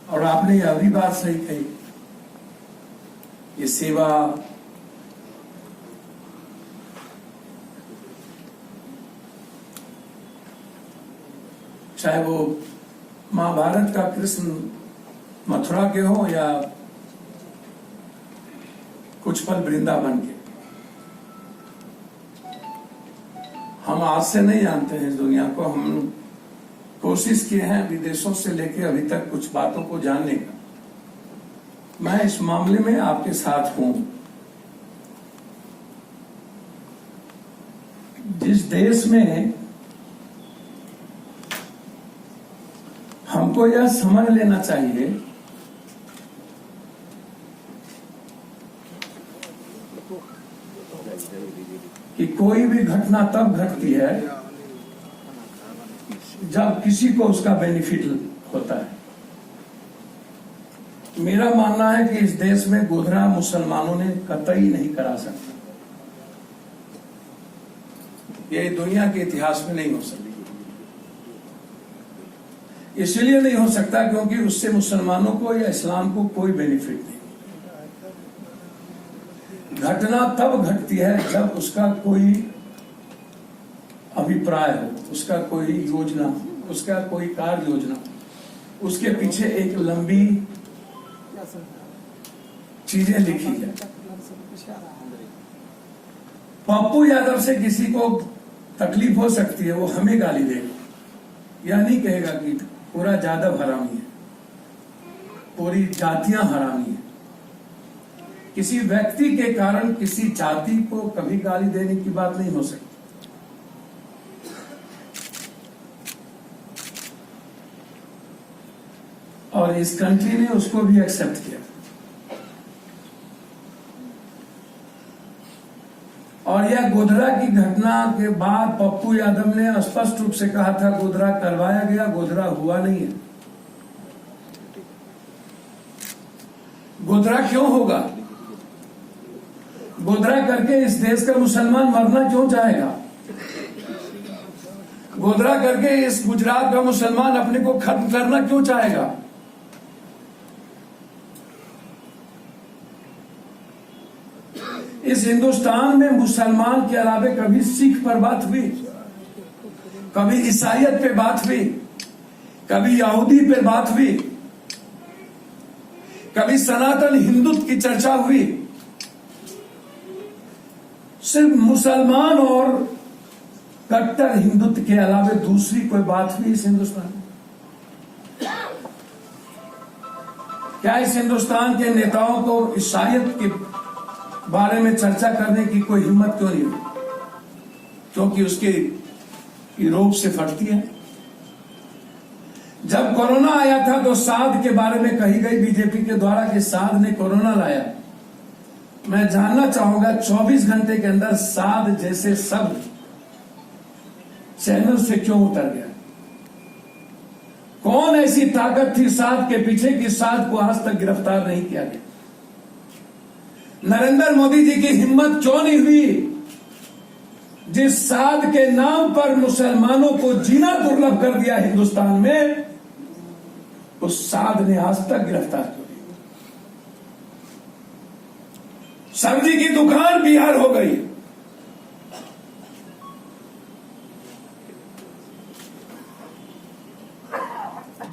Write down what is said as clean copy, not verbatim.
और आपने यह भी बात सही कही, ये सेवा चाहे वो महाभारत का कृष्ण मथुरा के हो या कुछ पल वृंदावन के, हम आज से नहीं जानते हैं इस दुनिया को। हम कोशिश किए हैं विदेशों से लेकर अभी तक कुछ बातों को जानने का। मैं इस मामले में आपके साथ हूं। जिस देश में हमको यह समझ लेना चाहिए कि कोई भी घटना तब घटती है जब किसी को उसका बेनिफिट होता है। मेरा मानना है कि इस देश में गोधरा मुसलमानों ने कतई नहीं करा सकता। ये दुनिया के इतिहास में नहीं हो सकता। इसलिए नहीं हो सकता क्योंकि उससे मुसलमानों को या इस्लाम को कोई बेनिफिट नहीं। घटना तब घटती है जब उसका कोई अभिप्राय हो, उसका कोई योजना, उसका कोई कार्य योजना, उसके पीछे एक लंबी चीजें लिखी जाए। पप्पू यादव से किसी को तकलीफ हो सकती है, वो हमें गाली देगा। यह नहीं कहेगा कि पूरा यादव हरामी है, पूरी जातियां हरामी है। किसी व्यक्ति के कारण किसी जाति को कभी गाली देने की बात नहीं हो सकती। और इस कंट्री ने उसको भी एक्सेप्ट किया। और यह गोधरा की घटना के बाद पप्पू यादव ने स्पष्ट रूप से कहा था गोधरा करवाया गया, गोधरा हुआ नहीं है। गोधरा क्यों होगा? गोधरा करके इस देश का मुसलमान मरना क्यों चाहेगा? गोधरा करके इस गुजरात का मुसलमान अपने को खत्म करना क्यों चाहेगा? इस हिंदुस्तान में मुसलमान के अलावा कभी सिख पर बात हुई, कभी ईसाइयत पे बात हुई, कभी यहूदी पे बात हुई, कभी सनातन हिंदुत्व की चर्चा हुई? सिर्फ मुसलमान और कट्टर हिंदुत्व के अलावा दूसरी कोई बात हुई इस हिंदुस्तान में? क्या इस हिंदुस्तान के नेताओं को ईसाइयत के बारे में चर्चा करने की कोई हिम्मत क्यों नहीं हुई? क्योंकि उसके यूरोप से फटती है। जब कोरोना आया था तो साध के बारे में कही गई बीजेपी के द्वारा कि साध ने कोरोना लाया। मैं जानना चाहूंगा 24 घंटे के अंदर साध जैसे शब्द चैनल से क्यों उतर गया? कौन ऐसी ताकत थी साध के पीछे कि साध को आज तक गिरफ्तार नहीं किया गया? नरेंद्र मोदी जी की हिम्मत क्यों नहीं हुई? जिस साध के नाम पर मुसलमानों को जीना दुर्लभ कर दिया हिंदुस्तान में, उस साध ने आज तक गिरफ्तार क्यों नहीं? सब्जी की दुकान बिहार हो गई।